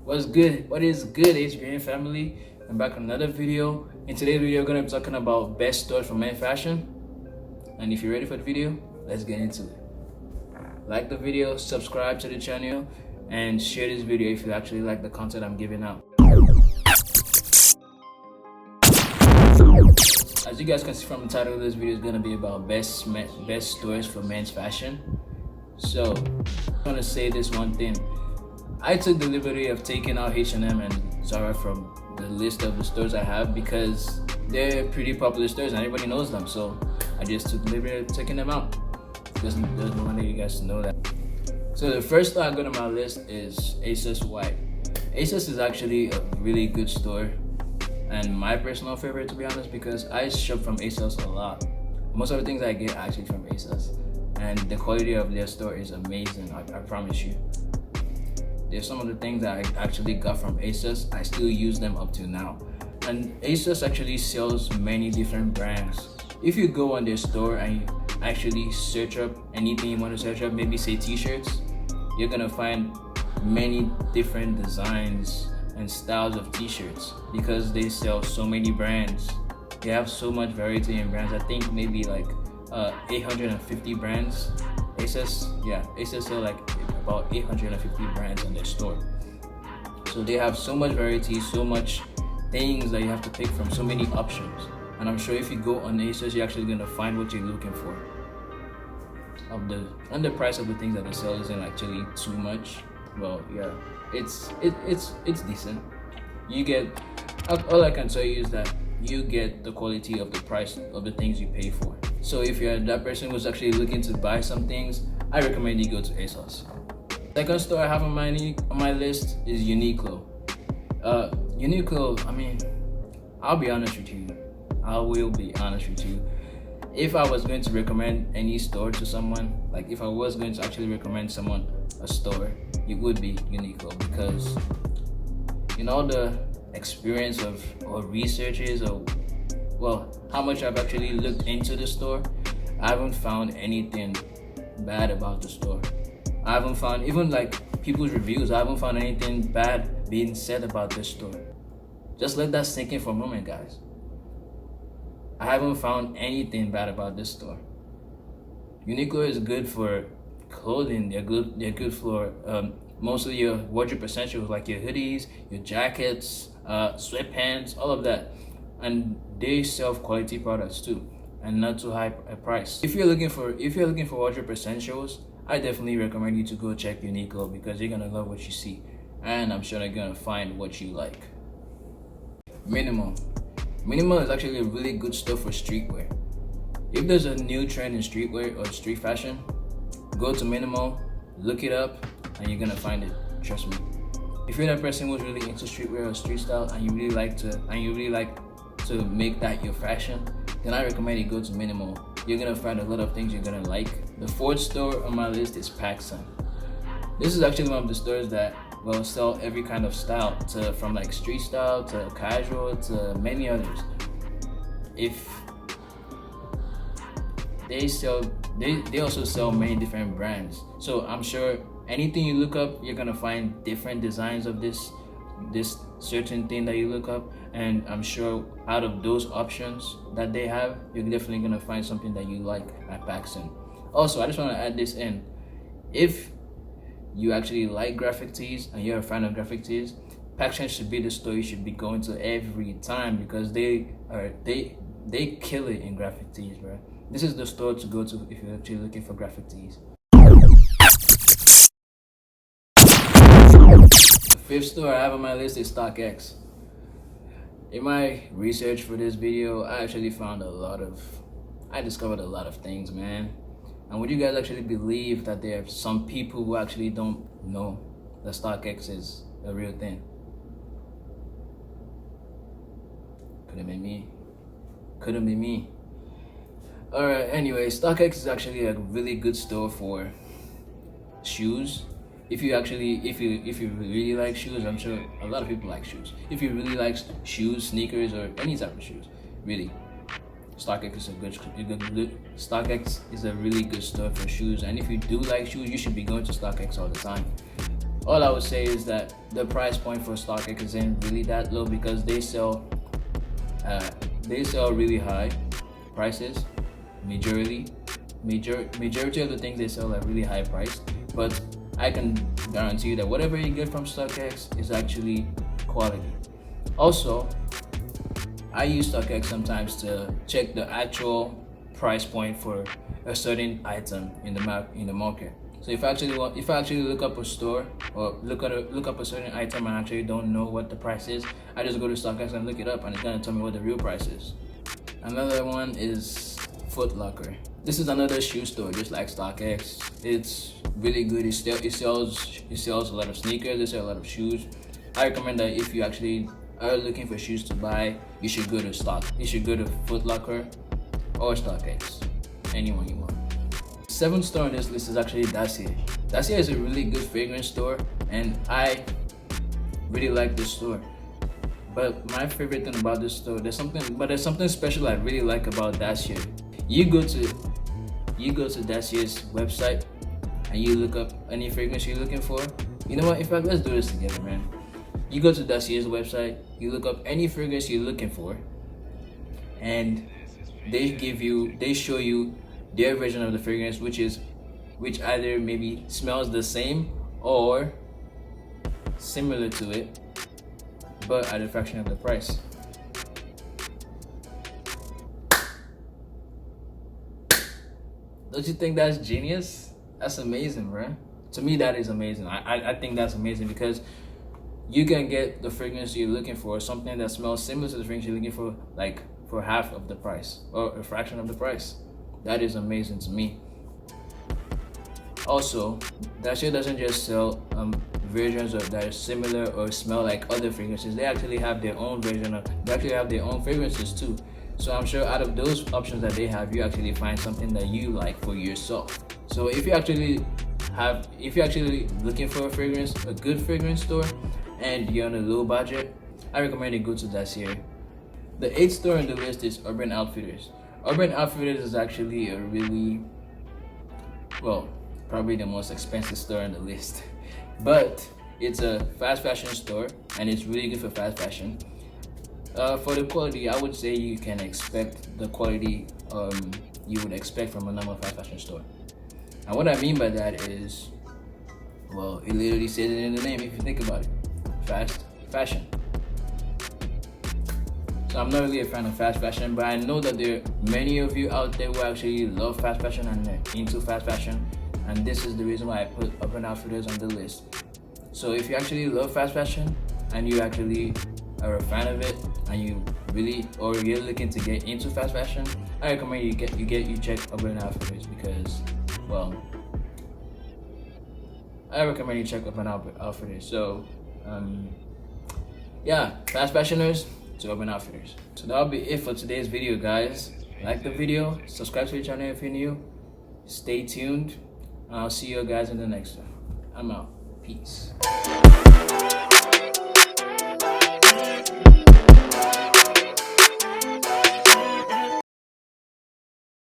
What's good? What is good, HBN family? I'm back on another video. In today's video, we're gonna be talking about best stores for men's fashion. And if you're ready for the video, let's get into it. Like the video, subscribe to the channel, and share this video if you actually like the content I'm giving out. As you guys can see from the title of this video, is gonna be about best stores for men's fashion. So I'm gonna say this one thing. I took the liberty of taking out H&M and ZARA from the list of the stores I have because they're pretty popular stores and everybody knows them. So I just took the liberty of taking them out. Just wanted you guys to know that. So the first store I got on my list is ASOS White. ASOS is actually a really good store and my personal favorite, to be honest, because I shop from ASOS a lot. Most of the things I get are actually from ASOS, and the quality of their store is amazing. I promise you. There's some of the things that I actually got from ASOS. I still use them up to now. And ASOS actually sells many different brands. If you go on their store and you actually search up anything you want to search up, maybe say t-shirts, you're gonna find many different designs and styles of t-shirts because they sell so many brands. They have so much variety in brands. I think maybe like 850 brands. ASOS sell like about 850 brands on their store. So they have so much variety, so much things that you have to pick from, so many options. And I'm sure if you go on ASOS, you're actually gonna find what you're looking for. And the price of the things that they sell isn't actually too much. Well, yeah, it's decent. You get, all I can tell you is that you get the quality of the price of the things you pay for. So if you're that person who's actually looking to buy some things, I recommend you go to ASOS. Second store I have on my list is Uniqlo. Uniqlo, I mean, I'll be honest with you. I will be honest with you. If I was going to recommend any store to someone, like if I was going to actually recommend someone a store, it would be Uniqlo, because in all the experience of or researches or how much I've actually looked into the store, I haven't found anything bad about the store. I haven't found, even like people's reviews, I haven't found anything bad being said about this store. Just let that sink in for a moment, guys. I haven't found anything bad about this store. Uniqlo is good for clothing. They're good for mostly your wardrobe essentials like your hoodies, your jackets, sweatpants, all of that. And they sell quality products too, and not too high a price. If you're looking for wardrobe essentials, I definitely recommend you to go check Uniqlo because you're gonna love what you see, and I'm sure you're gonna find what you like. Minimal is actually a really good store for streetwear. If there's a new trend in streetwear or street fashion, go to Minimal, look it up, and you're gonna find it. Trust me. If you're that person who's really into streetwear or street style and you really like to make that your fashion, then I recommend you go to Minimal. You're gonna find a lot of things you're gonna like. The fourth store on my list is Pacsun. This is actually one of the stores that will sell every kind of style, from like street style to casual to many others. If they also sell many different brands. So I'm sure anything you look up, you're gonna find different designs of this certain thing that you look up, and I'm sure out of those options that they have, you're definitely gonna find something that you like at Pacsun. Also, I just want to add this in. If you actually like graphic tees and you're a fan of graphic tees, Pacsun should be the store you should be going to every time because they kill it in graphic tees, bro. This is the store to go to if you're actually looking for graphic tees. The fifth store I have on my list is Stockx. In my research for this video, I discovered a lot of things, man. And would you guys actually believe that there are some people who actually don't know that Stockx is a real thing? Couldn't be me. Alright, anyway, Stockx is actually a really good store for shoes. If you really like shoes, I'm sure a lot of people like shoes. If you really like shoes, sneakers, or any type of shoes, really, Stockx is a really good store for shoes. And if you do like shoes, you should be going to Stockx all the time. all I would say is that the price point for Stockx isn't really that low because they sell really high prices. Majority of the things they sell are really high priced, but I can guarantee you that whatever you get from Stockx is actually quality. Also, I use Stockx sometimes to check the actual price point for a certain item in the market. So if I actually look up a store or look up a certain item and actually don't know what the price is, I just go to Stockx and look it up, and it's gonna tell me what the real price is. Another one is Foot Locker. This is another shoe store, just like Stockx. It's really good. It sells a lot of sneakers. They sell a lot of shoes. I recommend that if you actually are looking for shoes to buy, you should go to Foot Locker or Stockx, anyone you want. Seventh store on this list is actually Dacia. Dacia is a really good fragrance store, and I really like this store. But my favorite thing about this store, there's something special I really like about Dacia. You go to Dacia's website and you look up any fragrance you're looking for. You know what? In fact, let's do this together, man. You go to Dacia's website, you look up any fragrance you're looking for, and they show you their version of the fragrance, which either maybe smells the same or similar to it, but at a fraction of the price. Don't you think that's genius? That's amazing, bro. To me, that is amazing. I think that's amazing because you can get the fragrance you're looking for, something that smells similar to the fragrance you're looking for, like for half of the price or a fraction of the price. That is amazing to me. Also, Dacia doesn't just sell versions of that are similar or smell like other fragrances. They actually have their own fragrances too. So I'm sure out of those options that they have, you actually find something that you like for yourself. So if you're actually looking for a good fragrance store, and you're on a low budget, I recommend you go to Dacia. The 8th store on the list is Urban Outfitters. Urban Outfitters is actually a really, probably the most expensive store on the list. But it's a fast fashion store, and it's really good for fast fashion. For the quality, I would say you can expect the quality you would expect from a normal fast fashion store. And what I mean by that is, it literally says it in the name if you think about it. Fast fashion. So I'm not really a fan of fast fashion, but I know that there are many of you out there who actually love fast fashion and are into fast fashion, and this is the reason why I put Urban Outfitters on the list. So if you actually love fast fashion and you actually are a fan of it, and you're looking to get into fast fashion, I recommend you check Urban Outfitters because, I recommend you check Urban Outfitters. So, fast fashioners to Urban Outfitters. So that'll be it for today's video, guys. Like the video, subscribe to the channel if you're new, stay tuned, and I'll see you guys in the next one. I'm out. Peace.